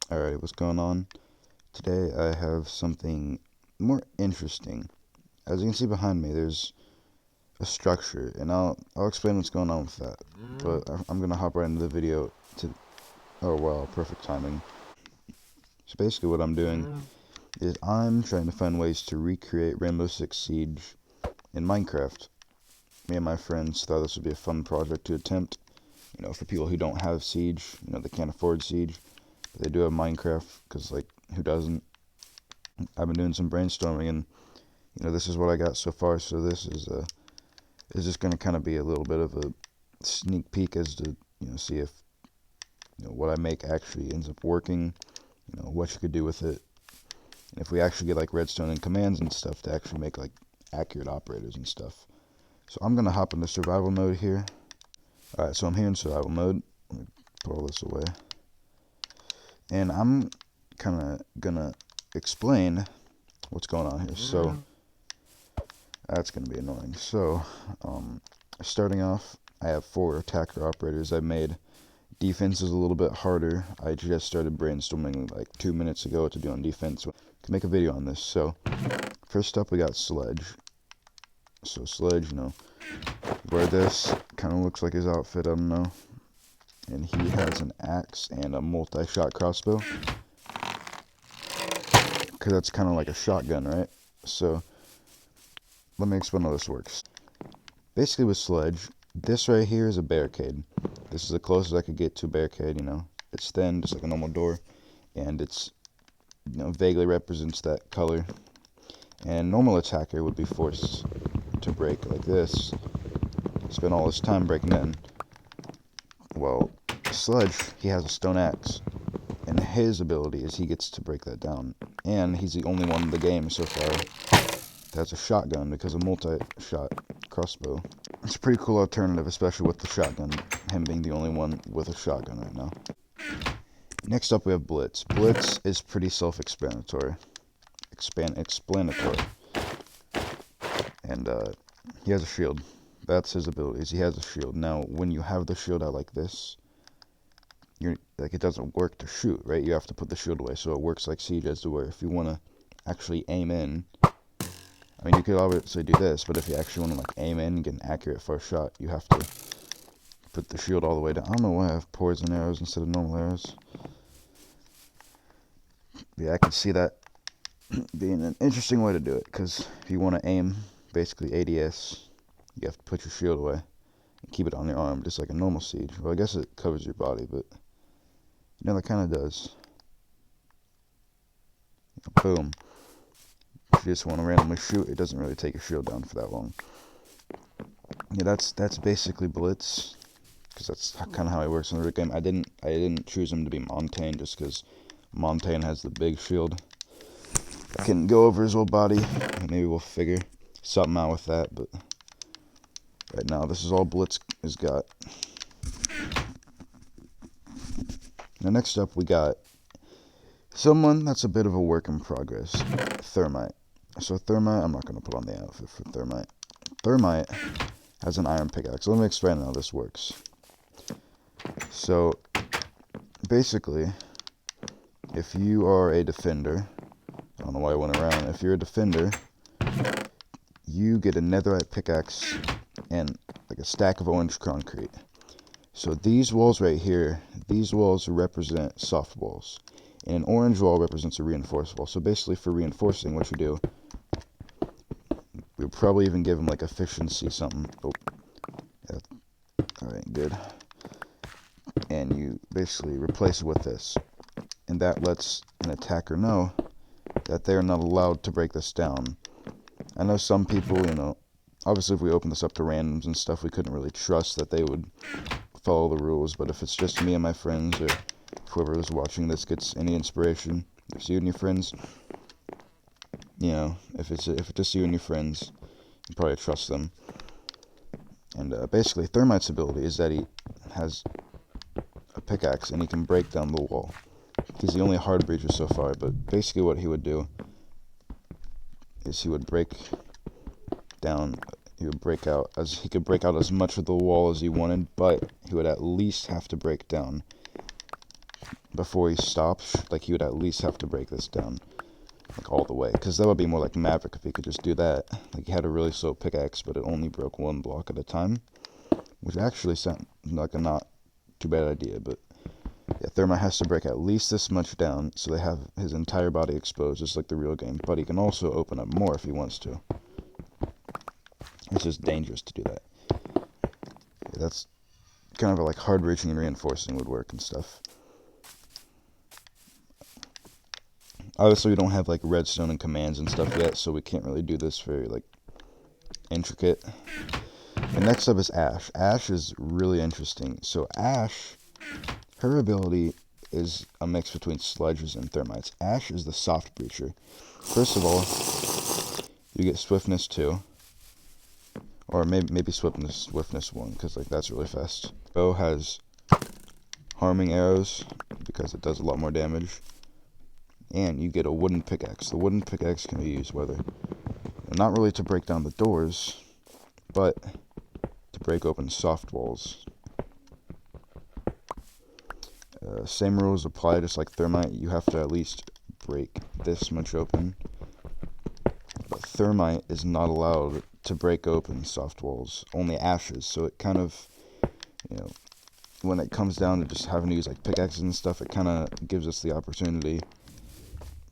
Alright, what's going on? Today I have something more interesting. As you can see behind me, there's a structure, and I'll explain what's going on with that. But I'm gonna hop right into the video to. Oh wow, perfect timing. So basically, what I'm doing is I'm trying to find ways to recreate Rainbow Six Siege in Minecraft. Me and my friends thought this would be a fun project to attempt. For people who don't have Siege, they can't afford Siege. They do have Minecraft, because, who doesn't? I've been doing some brainstorming, and, this is what I got so far, so this is just going to kind of be a little bit of a sneak peek as to, see if, what I make actually ends up working, what you could do with it, and if we actually get, redstone and commands and stuff to actually make, accurate operators and stuff. So I'm going to hop into survival mode here. Alright, so I'm here in survival mode. Let me put all this away. And I'm kind of gonna explain what's going on here. So that's gonna be annoying. So starting off, I have 4 attacker operators I've made. Defense is a little bit harder. I just started brainstorming 2 minutes ago what to do on defense. I can make a video on this. So first up, we got Sledge. So Sledge, where this kind of looks like his outfit, I don't know. And he has an axe and a multi-shot crossbow. Because that's kind of like a shotgun, right? So, let me explain how this works. Basically with Sledge, this right here is a barricade. This is the closest I could get to a barricade, It's thin, just like a normal door. And it's, vaguely represents that color. And normal attacker would be forced to break like this. Spend all this time breaking in. Well, Sledge, he has a stone axe, and his ability is he gets to break that down, and he's the only one in the game so far that has a shotgun because of multi-shot crossbow. It's a pretty cool alternative, especially with the shotgun, him being the only one with a shotgun right now. Next up we have Blitz. Blitz is pretty self-explanatory. And he has a shield. That's his abilities. He has a shield. Now, when you have the shield out like this, it doesn't work to shoot, right? You have to put the shield away, so it works like Siege as to where if you want to actually aim in, I mean, you could obviously do this, but if you actually want to aim in and get an accurate first shot, you have to put the shield all the way down. I don't know why I have poison arrows instead of normal arrows. Yeah, I can see that being an interesting way to do it, because if you want to aim, basically ADS, you have to put your shield away and keep it on your arm, just like a normal Siege. Well, I guess it covers your body, but that kind of does. Boom. If you just want to randomly shoot, it doesn't really take your shield down for that long. Yeah, that's basically Blitz, because that's kind of how he works in the game. I didn't choose him to be Montaigne just because Montaigne has the big shield. I can go over his whole body. Maybe we'll figure something out with that, but right now this is all Blitz has got. Now next up we got someone that's a bit of a work in progress. Thermite. So Thermite, I'm not going to put on the outfit for Thermite. Thermite has an iron pickaxe. Let me explain how this works. So, basically, if you are a defender, I don't know why I went around, if you're a defender, you get a netherite pickaxe and a stack of orange concrete. So these walls right here, these walls represent soft walls. And an orange wall represents a reinforced wall. So basically for reinforcing, what you do, we'll probably even give them efficiency something. Oh, yeah. Alright, good. And you basically replace it with this. And that lets an attacker know that they're not allowed to break this down. I know some people, obviously if we open this up to randoms and stuff, we couldn't really trust that they would follow the rules. But if it's just me and my friends, or whoever is watching this gets any inspiration, if you and your friends, if it's just you and your friends, you probably trust them. And basically, Thermite's ability is that he has a pickaxe and he can break down the wall. He's the only hard breacher so far, but basically what he would do is he would break down, he could break out as much of the wall as he wanted, but he would at least have to break down before he stops, like, he would at least have to break this down, like, all the way. Because that would be more like Maverick if he could just do that. Like, he had a really slow pickaxe, but it only broke one block at a time, which actually sounds like a not too bad idea, but yeah, Thermite has to break at least this much down, so they have his entire body exposed, just like the real game, but he can also open up more if he wants to. It's just dangerous to do that. Yeah, that's kind of like hard reaching and reinforcing would work and stuff. Obviously, we don't have like redstone and commands and stuff yet, so we can't really do this very like intricate. And next up is Ash. Ash is really interesting. So Ash, her ability is a mix between Sledges and Thermites. Ash is the soft breacher. First of all, you get Swiftness 2. Or maybe Swiftness 1, because like that's really fast. Bow has harming arrows, because it does a lot more damage. And you get a wooden pickaxe. The wooden pickaxe can be used whether, not really to break down the doors, but to break open soft walls. Same rules apply, just like Thermite. You have to at least break this much open. But Thermite is not allowed to break open soft walls, only Ashes. So it kind of, when it comes down to just having to use like pickaxes and stuff, it kind of gives us the opportunity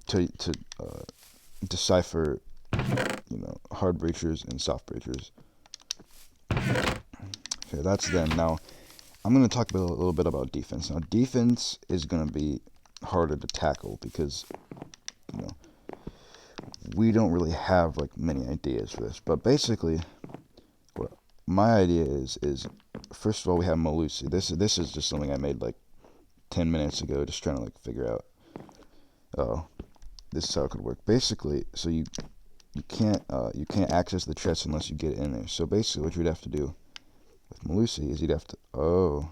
to decipher, hard breachers and soft breachers. Okay, that's them. Now, I'm going to talk a little bit about defense. Now, defense is going to be harder to tackle because, we don't really have like many ideas for this. But basically, what my idea is first of all, we have Malusi. This is just something I made like 10 minutes ago, just trying to like figure out. Oh, this is how it could work. Basically, so you can't access the chest unless you get in there. So basically, what you'd have to do with Malusi is you'd have to. Oh,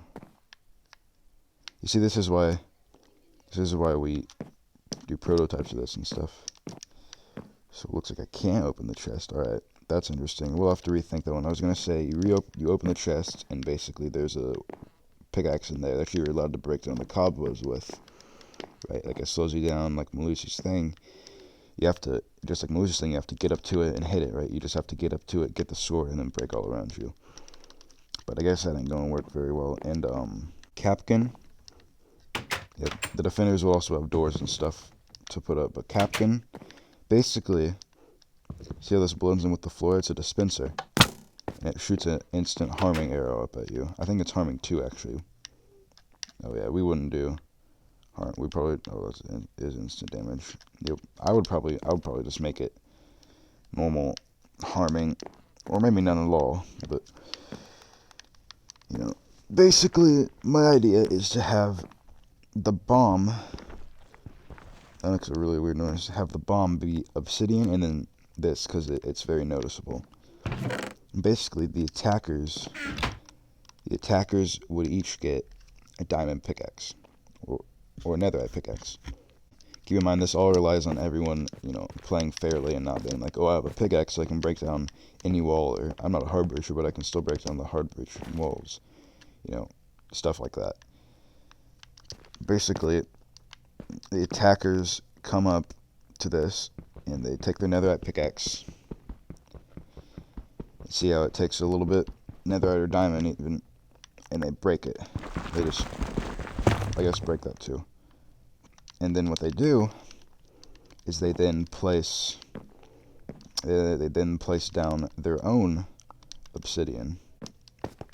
you see, this is why we do prototypes of this and stuff. So it looks like I can't open the chest. Alright, that's interesting. We'll have to rethink that one. I was going to say, you open the chest, and basically there's a pickaxe in there that you're allowed to break down the cobwebs with. Right, like it slows you down, like Malusi's thing. You have to, just like Malusi's thing, you have to get up to it and hit it, right? You just have to get up to it, get the sword, and then break all around you. But I guess that ain't going to work very well. And, Capkin. Yeah, the defenders will also have doors and stuff to put up, but Capkin, basically, see how this blends in with the floor? It's a dispenser, and it shoots an instant harming arrow up at you. I think it's harming 2, actually. Oh yeah, we wouldn't do harm. We probably, that is instant damage. Yep. I would probably just make it normal harming, or maybe none at all. But basically, my idea is to have the bomb. That makes a really weird noise. Have the bomb be obsidian, and then this, because it's very noticeable. And basically, the attackers would each get a diamond pickaxe, or a netherite pickaxe. Keep in mind, this all relies on everyone, playing fairly and not being like, oh, I have a pickaxe, so I can break down any wall, or I'm not a hard breacher, but I can still break down the hard breach walls, stuff like that. Basically, the attackers come up to this, and they take their netherite pickaxe. See how it takes a little bit, netherite or diamond even, and they break it. They just, I guess, break that too. And then what they do is they then place down their own obsidian.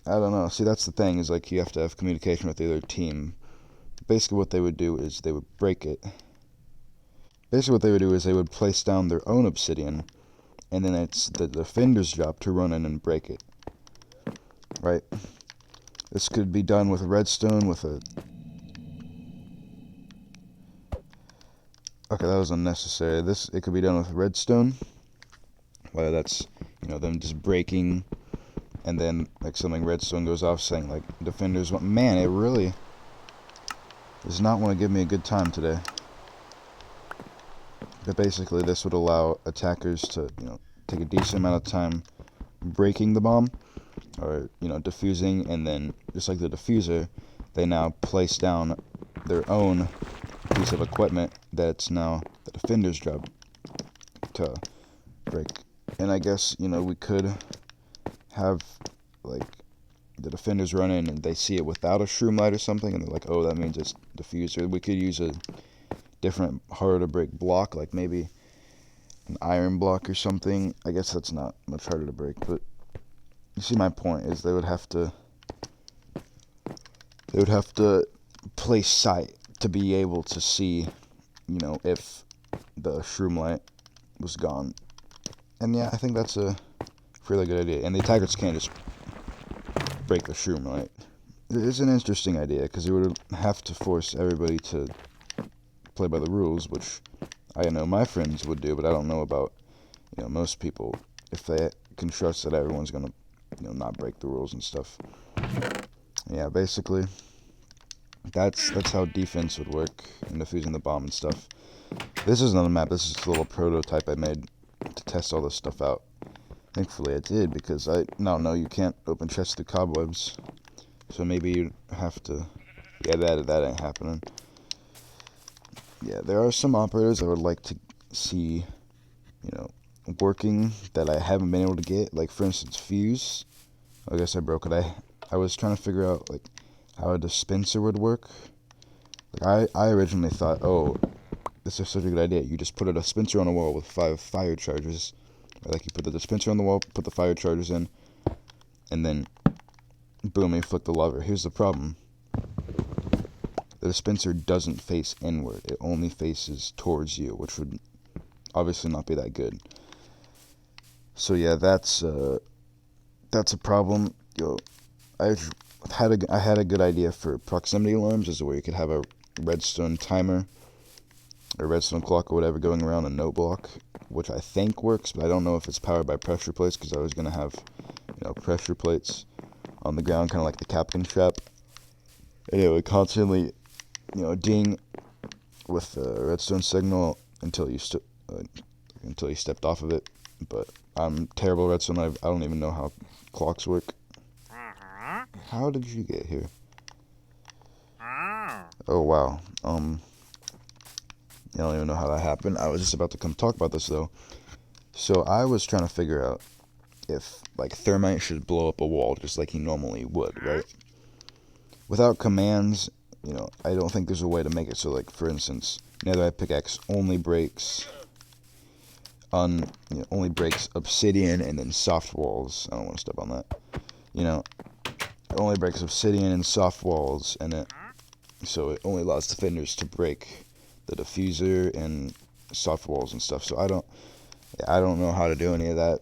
I don't know. See, that's the thing, is like you have to have communication with the other team. Basically what they would do is they would break it. Basically what they would do is they would place down their own obsidian, and then it's the defender's job to run in and break it. Right? This could be done with redstone, with a... Okay, that was unnecessary. It could be done with redstone, whether that's, them just breaking, and then, like, something redstone goes off saying, like, defenders want... Man, it really does not want to give me a good time today. But basically, this would allow attackers to, take a decent amount of time breaking the bomb, or, diffusing, and then, just like the diffuser, they now place down their own piece of equipment that's now the defender's job to break. And I guess, you know, we could have, like, the defenders run in and they see it without a shroom light or something, and they're like, oh, that means it's diffuser. We could use a different, harder to break block, like maybe an iron block or something. I guess that's not much harder to break, but you see my point is they would have to place sight to be able to see, you know, if the shroom light was gone. And yeah, I think that's a really good idea. And the attackers can't just break the shroom light. It's an interesting idea because it would have to force everybody to play by the rules, which I know my friends would do, but I don't know about, you know, most people, if they can trust that everyone's gonna, you know, not break the rules and stuff. Yeah, basically, that's how defense would work in defusing the bomb and stuff. This isn't on the map. This is a little prototype I made to test all this stuff out. Thankfully I did, because no, you can't open chests through cobwebs. So maybe you have to, yeah, that ain't happening. Yeah, there are some operators I would like to see, you know, working that I haven't been able to get. Like, for instance, fuse. I guess I broke it. I was trying to figure out, like, how a dispenser would work. Like, I originally thought, oh, this is such a good idea. You just put a dispenser on a wall with 5 fire charges. Like, you put the dispenser on the wall, put the fire charges in, and then, boom, you flick the lever. Here's the problem. The dispenser doesn't face inward. It only faces towards you, which would obviously not be that good. So yeah, that's a problem. I had a good idea for proximity alarms, is where you could have a redstone timer, or redstone clock, or whatever, going around a note block, which I think works, but I don't know if it's powered by pressure plates, because I was gonna have, you know, pressure plates on the ground, kind of like the Capcan trap, and it would constantly, you know, ding with the redstone signal until you stepped off of it. But I'm terrible at redstone. I don't even know how clocks work. How did you get here? Oh wow. I don't even know how that happened. I was just about to come talk about this though. So I was trying to figure out if, like, Thermite should blow up a wall just like he normally would, right? Without commands, you know, I don't think there's a way to make it so, like, for instance, Netherite Pickaxe only breaks obsidian and then soft walls. I don't want to step on that. You know, it only breaks obsidian and soft walls, and so it only allows defenders to break the diffuser and soft walls and stuff. So I don't know how to do any of that.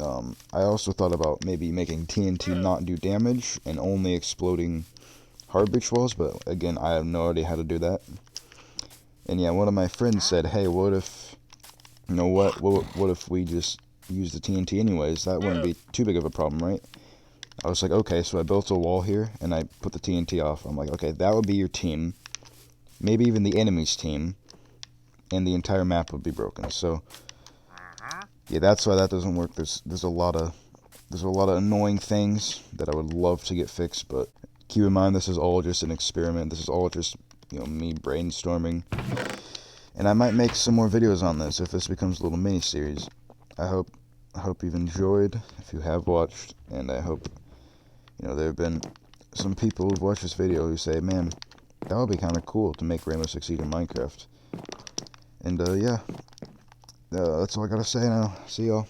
I also thought about maybe making TNT not do damage and only exploding hard breach walls, but again, I have no idea how to do that. And yeah, one of my friends said, hey, what if, you know, what if we just use the TNT anyways? That wouldn't be too big of a problem, right? I was like, okay, so I built a wall here, and I put the TNT off. I'm like, okay, that would be your team, maybe even the enemy's team, and the entire map would be broken. So yeah, that's why that doesn't work. There's a lot of annoying things that I would love to get fixed, but keep in mind, this is all just an experiment. This is all just, you know, me brainstorming. And I might make some more videos on this if this becomes a little mini-series. I hope you've enjoyed, if you have watched, and I hope, you know, there have been some people who've watched this video who say, man, that would be kind of cool to make Rainbow Six Siege in Minecraft. And yeah, that's all I gotta say now. See y'all.